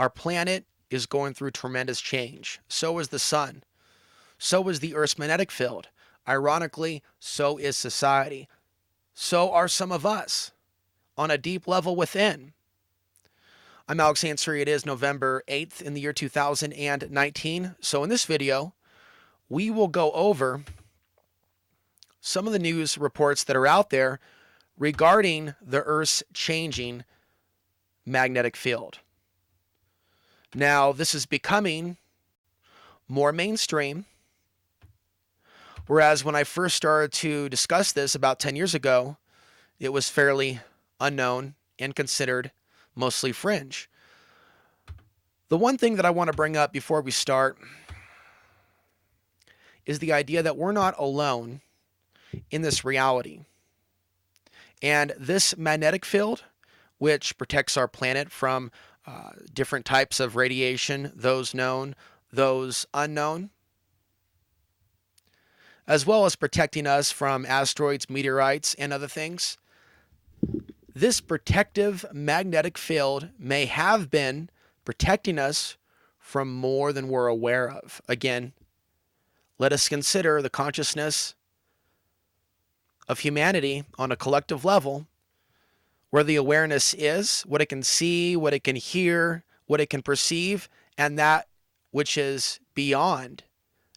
Our planet is going through tremendous change. So is the sun. So is the Earth's magnetic field. Ironically, so is society. So are some of us on a deep level within. I'm Alex Ansary. It is November 8th in the year 2019. So in this video, we will go over some of the news reports that are out there regarding the Earth's changing magnetic field. Now, this is becoming more mainstream, whereas when I first started to discuss this about 10 years ago, it was fairly unknown and considered mostly fringe. The one thing that I want to bring up before we start is the idea that we're not alone in this reality. And this magnetic field, which protects our planet from different types of radiation, those known, those unknown, as well as protecting us from asteroids, meteorites, and other things. This protective magnetic field may have been protecting us from more than we're aware of. Again, let us consider the consciousness of humanity on a collective level, where the awareness is, what it can see, what it can hear, what it can perceive, and that which is beyond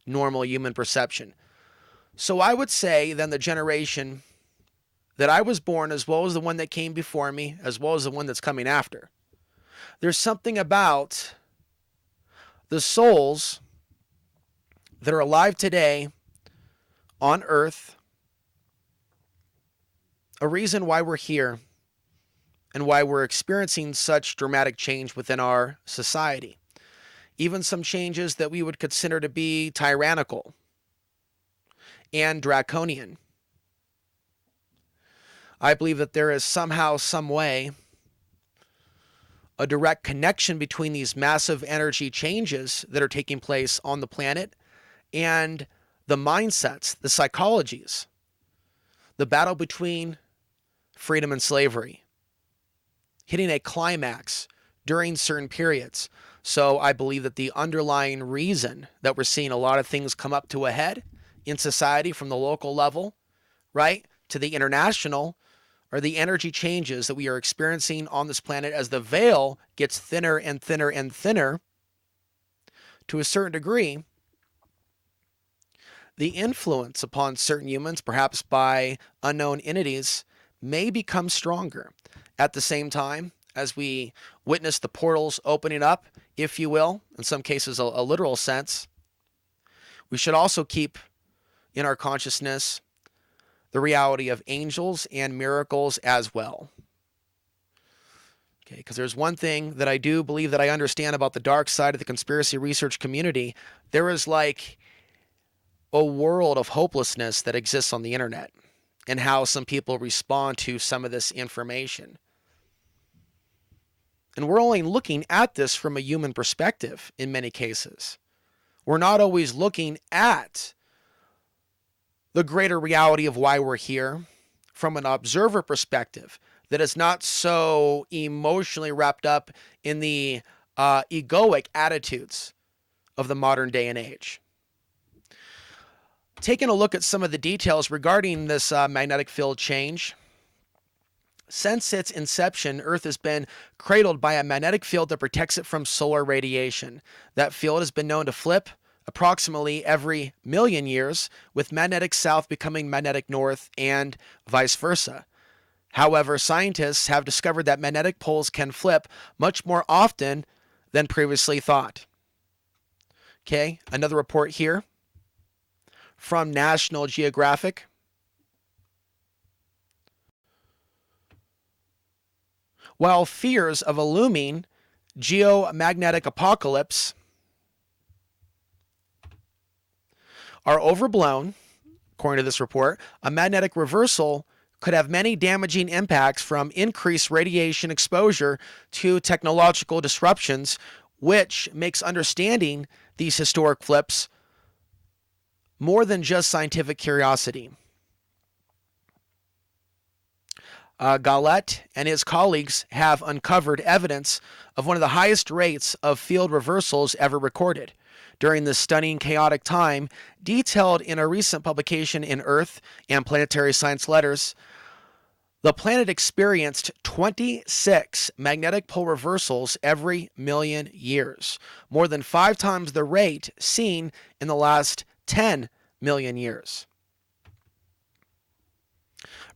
normal human perception. So I would say then the generation that I was born, as well as the one that came before me, as well as the one that's coming after, there's something about the souls that are alive today on Earth, a reason why we're here and why we're experiencing such dramatic change within our society. Even some changes that we would consider to be tyrannical and draconian. I believe that there is somehow, some way, a direct connection between these massive energy changes that are taking place on the planet and the mindsets, the psychologies, the battle between freedom and slavery, hitting a climax during certain periods. So I believe that the underlying reason that we're seeing a lot of things come up to a head in society from the local level, right, to the international, are the energy changes that we are experiencing on this planet as the veil gets thinner and thinner and thinner. To a certain degree, the influence upon certain humans, perhaps by unknown entities, may become stronger. At the same time, as we witness the portals opening up, if you will, in some cases a literal sense, we should also keep in our consciousness the reality of angels and miracles as well. Okay, because there's one thing that I do believe that I understand about the dark side of the conspiracy research community. There is like a world of hopelessness that exists on the internet and how some people respond to some of this information. And we're only looking at this from a human perspective in many cases. We're not always looking at the greater reality of why we're here from an observer perspective that is not so emotionally wrapped up in the egoic attitudes of the modern day and age. Taking a look at some of the details regarding this magnetic field change. Since its inception, Earth has been cradled by a magnetic field that protects it from solar radiation. That field has been known to flip approximately every million years, with magnetic south becoming magnetic north and vice versa. However, scientists have discovered that magnetic poles can flip much more often than previously thought. Okay, another report here from National Geographic. While fears of a looming geomagnetic apocalypse are overblown, according to this report, a magnetic reversal could have many damaging impacts, from increased radiation exposure to technological disruptions, which makes understanding these historic flips more than just scientific curiosity. Gallet and his colleagues have uncovered evidence of one of the highest rates of field reversals ever recorded during this stunning chaotic time, detailed in a recent publication in Earth and Planetary Science Letters. The planet experienced 26 magnetic pole reversals every million years, more than 5 times the rate seen in the last 10 million years.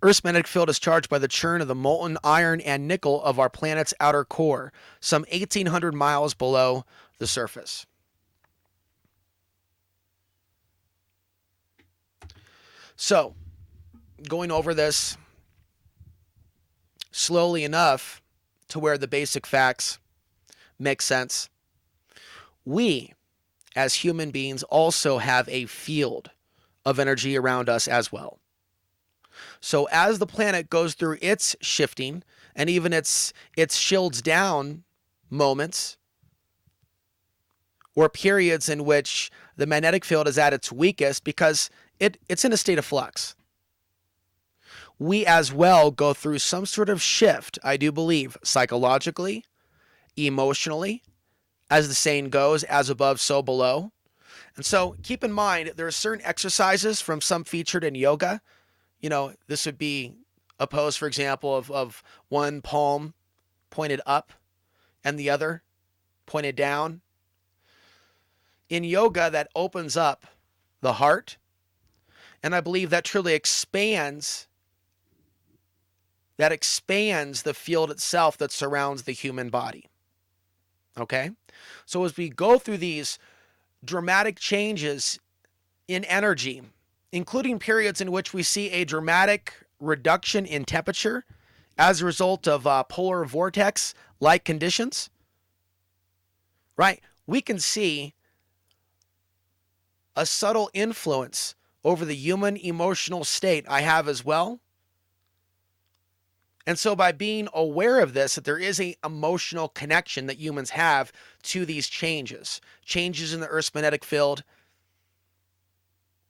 Earth's magnetic field is charged by the churn of the molten iron and nickel of our planet's outer core, some 1,800 miles below the surface. So, going over this slowly enough to where the basic facts make sense. We, as human beings, also have a field of energy around us as well. So as the planet goes through its shifting and even its shields down moments or periods in which the magnetic field is at its weakest because it's in a state of flux, we as well go through some sort of shift, I do believe, psychologically, emotionally, as the saying goes, as above, so below. And so keep in mind, there are certain exercises from some featured in yoga. You know, this would be a pose, for example, of one palm pointed up and the other pointed down. In yoga, that opens up the heart. And I believe that truly expands the field itself that surrounds the human body. Okay? So as we go through these dramatic changes in energy, including periods in which we see a dramatic reduction in temperature as a result of polar vortex-like conditions, right? We can see a subtle influence over the human emotional state I have as well. And so by being aware of this, that there is an emotional connection that humans have to these changes in the Earth's magnetic field,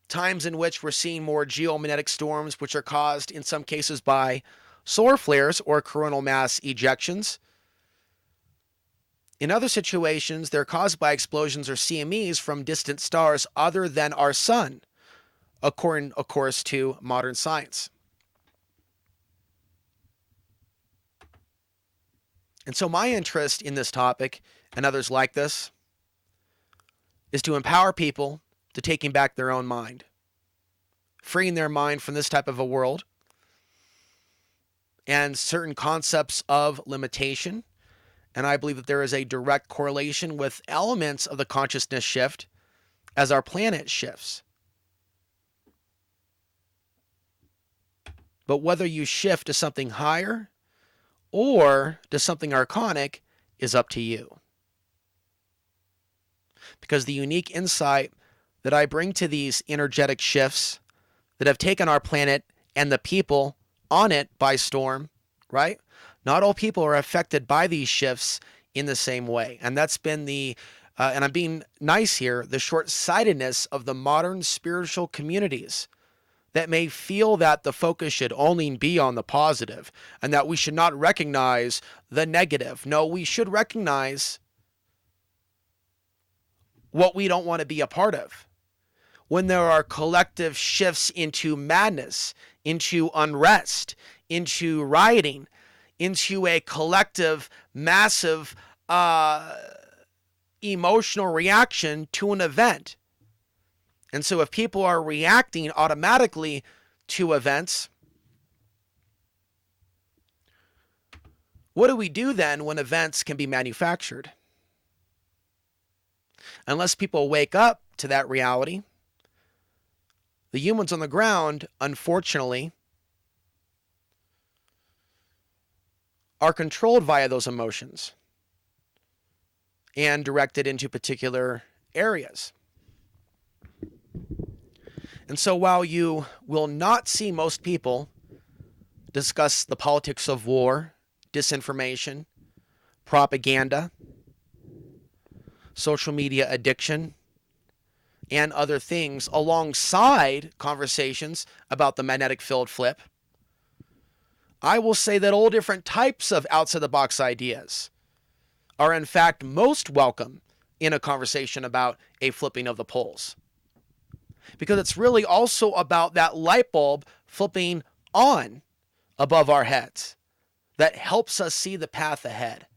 times in which we're seeing more geomagnetic storms, which are caused in some cases by solar flares or coronal mass ejections. In other situations, they're caused by explosions or CMEs from distant stars other than our sun, according, of course, to modern science. And so my interest in this topic, and others like this, is to empower people to taking back their own mind, freeing their mind from this type of a world and certain concepts of limitation. And I believe that there is a direct correlation with elements of the consciousness shift as our planet shifts. But whether you shift to something higher or to something archonic is up to you. Because the unique insight that I bring to these energetic shifts that have taken our planet and the people on it by storm, right? Not all people are affected by these shifts in the same way. And that's been and I'm being nice here, the short-sightedness of the modern spiritual communities that may feel that the focus should only be on the positive and that we should not recognize the negative. No, we should recognize what we don't want to be a part of. When there are collective shifts into madness, into unrest, into rioting, into a collective, massive emotional reaction to an event. And so if people are reacting automatically to events, what do we do then when events can be manufactured? Unless people wake up to that reality, the humans on the ground, unfortunately, are controlled via those emotions and directed into particular areas. And so while you will not see most people discuss the politics of war, disinformation, propaganda, social media addiction, and other things alongside conversations about the magnetic field flip, I will say that all different types of outside the box ideas are in fact most welcome in a conversation about a flipping of the poles. Because it's really also about that light bulb flipping on above our heads that helps us see the path ahead,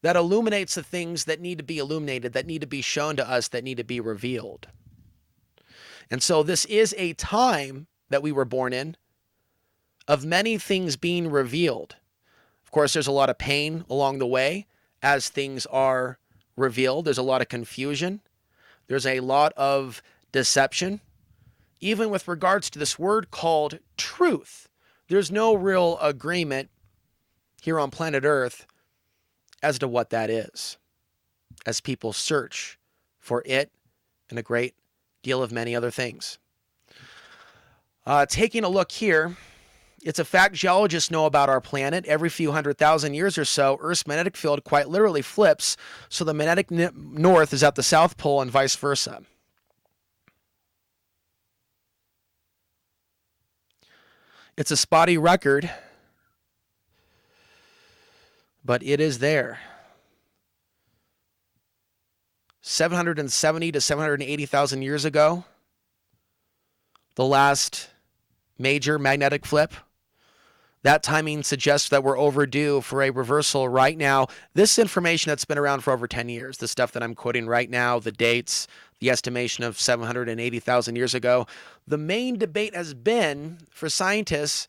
that illuminates the things that need to be illuminated, that need to be shown to us, that need to be revealed. And so this is a time that we were born in of many things being revealed. Of course, there's a lot of pain along the way as things are revealed. There's a lot of confusion. There's a lot of deception. Even with regards to this word called truth, there's no real agreement here on planet Earth as to what that is, as people search for it and a great deal of many other things. Taking a look here, it's a fact geologists know about our planet. Every few 100,000 years or so, Earth's magnetic field quite literally flips, so the magnetic north is at the South Pole and vice versa. It's a spotty record, but it is there. 770 to 780,000 years ago, the last major magnetic flip. That timing suggests that we're overdue for a reversal right now. This information that's been around for over 10 years, the stuff that I'm quoting right now, the dates, the estimation of 780,000 years ago. The main debate has been, for scientists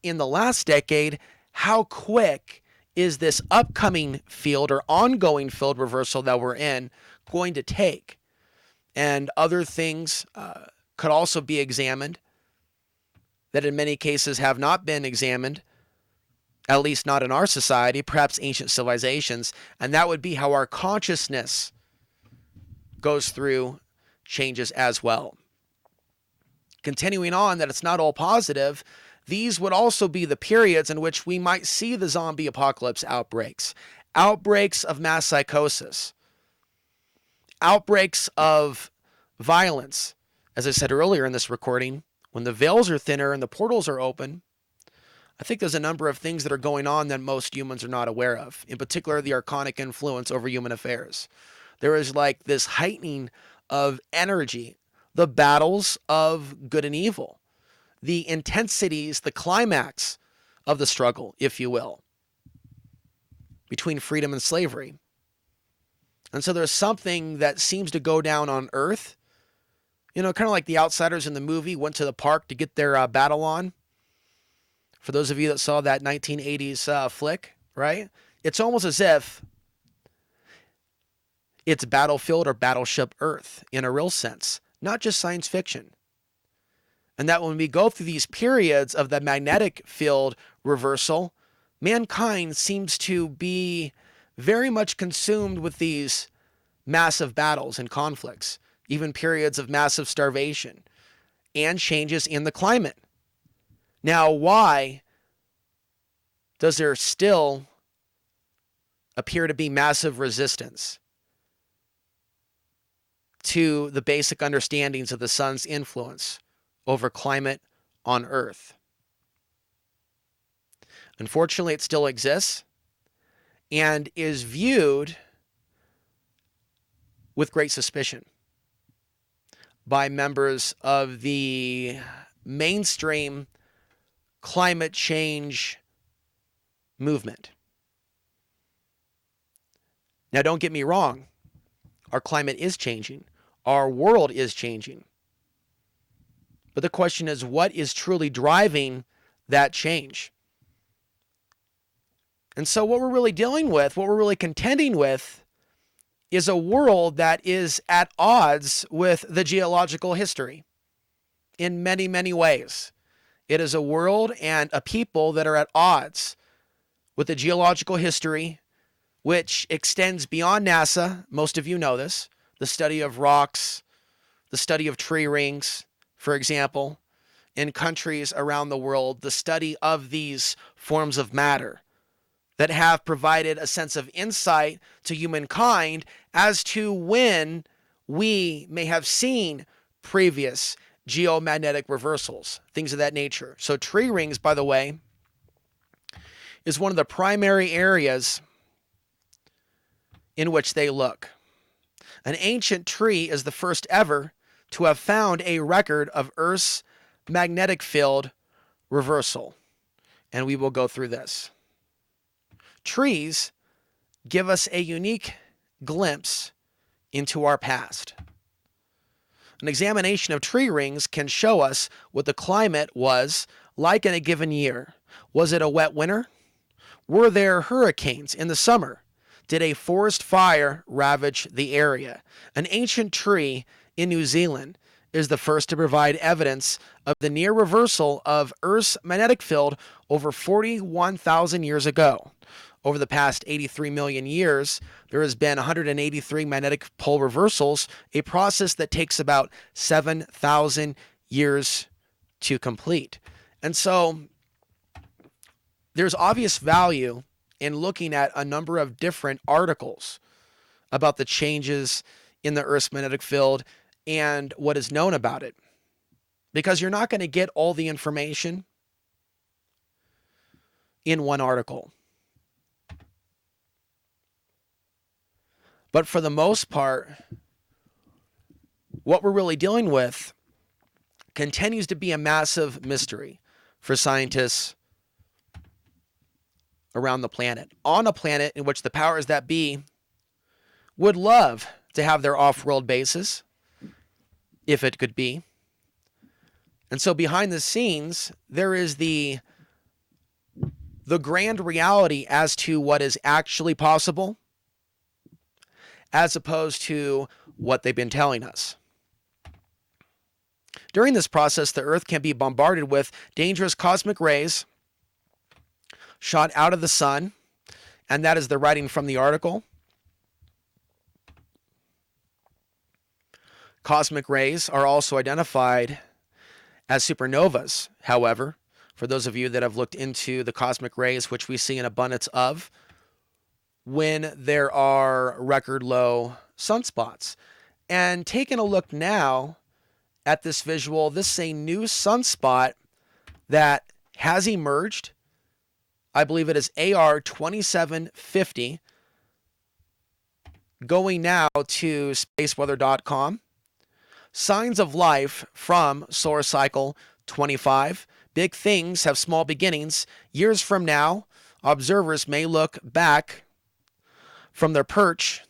in the last decade, how quick is this upcoming field or ongoing field reversal that we're in going to take? And other things could also be examined that in many cases have not been examined, at least not in our society, perhaps ancient civilizations, and that would be how our consciousness goes through changes as well. Continuing on, that it's not all positive, these would also be the periods in which we might see the zombie apocalypse outbreaks, outbreaks of mass psychosis, outbreaks of violence. As I said earlier in this recording, when the veils are thinner and the portals are open, I think there's a number of things that are going on that most humans are not aware of, in particular the archonic influence over human affairs. There is like this heightening of energy, the battles of good and evil, the intensities, the climax of the struggle, if you will, between freedom and slavery. And so there's something that seems to go down on Earth. You know, kind of like the outsiders in the movie went to the park to get their battle on. For those of you that saw that 1980s flick, right? It's almost as if it's Battlefield or Battleship Earth in a real sense, not just science fiction. And that when we go through these periods of the magnetic field reversal, mankind seems to be very much consumed with these massive battles and conflicts, even periods of massive starvation and changes in the climate. Now, why does there still appear to be massive resistance to the basic understandings of the sun's influence over climate on Earth? Unfortunately, it still exists and is viewed with great suspicion by members of the mainstream climate change movement. Now, don't get me wrong. Our climate is changing. Our world is changing. But the question is, what is truly driving that change? And so what we're really dealing with, what we're really contending with, is a world that is at odds with the geological history in many, many ways. It is a world and a people that are at odds with the geological history, which extends beyond NASA. Most of you know this. The study of rocks, the study of tree rings, for example, in countries around the world, the study of these forms of matter that have provided a sense of insight to humankind as to when we may have seen previous geomagnetic reversals, things of that nature. So tree rings, by the way, is one of the primary areas in which they look. An ancient tree is the first ever to have found a record of Earth's magnetic field reversal. And we will go through this. Trees give us a unique glimpse into our past. An examination of tree rings can show us what the climate was like in a given year. Was it a wet winter? Were there hurricanes in the summer? Did a forest fire ravage the area? An ancient tree in New Zealand is the first to provide evidence of the near reversal of Earth's magnetic field over 41,000 years ago. Over the past 83 million years, there has been 183 magnetic pole reversals, a process that takes about 7,000 years to complete. And so there's obvious value in looking at a number of different articles about the changes in the Earth's magnetic field and what is known about it, because you're not going to get all the information in one article. But for the most part, what we're really dealing with continues to be a massive mystery for scientists around the planet. On a planet in which the powers that be would love to have their off-world bases, if it could be. And so behind the scenes, there is the grand reality as to what is actually possible, as opposed to what they've been telling us. During this process, the Earth can be bombarded with dangerous cosmic rays shot out of the sun, and that is the writing from the article. Cosmic rays are also identified as supernovas, however, for those of you that have looked into the cosmic rays, which we see an abundance of when there are record low sunspots. And taking a look now at this visual, this is a new sunspot that has emerged. I believe it is AR 2750, going now to spaceweather.com. Signs of life from solar cycle 25. Big things have small beginnings. Years from now, observers may look back from their perch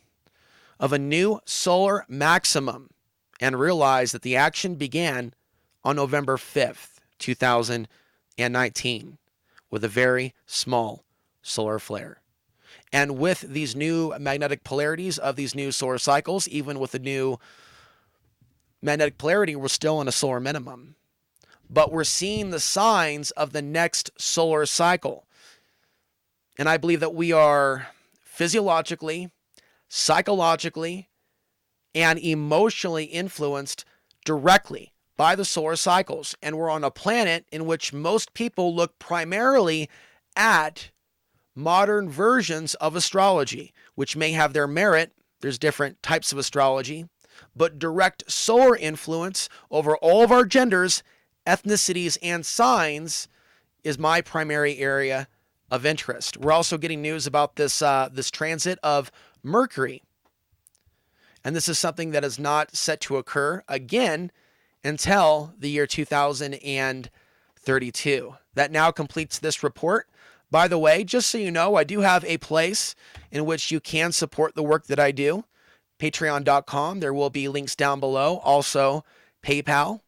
of a new solar maximum and realize that the action began on November 5th, 2019, with a very small solar flare. And with these new magnetic polarities of these new solar cycles, even with the new magnetic polarity, we're still in a solar minimum. But we're seeing the signs of the next solar cycle. And I believe that we are physiologically, psychologically, and emotionally influenced directly by the solar cycles. And we're on a planet in which most people look primarily at modern versions of astrology, which may have their merit. There's different types of astrology, but direct solar influence over all of our genders, ethnicities, and signs is my primary area of interest. We're also getting news about this transit of Mercury. And this is something that is not set to occur again until the year 2032. That now completes this report. By the way, just so you know, I do have a place in which you can support the work that I do. Patreon.com. There will be links down below. Also, PayPal.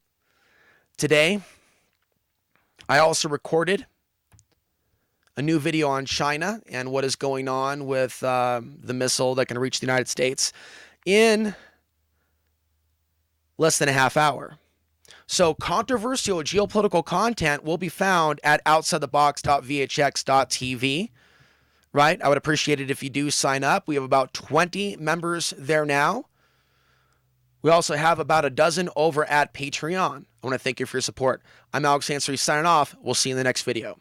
Today, I also recorded a new video on China and what is going on with the missile that can reach the United States in less than a half hour. So controversial geopolitical content will be found at outsidethebox.vhx.tv, right? I would appreciate it if you do sign up. We have about 20 members there now. We also have about a dozen over at Patreon. I want to thank you for your support. I'm Alex Ansary signing off. We'll see you in the next video.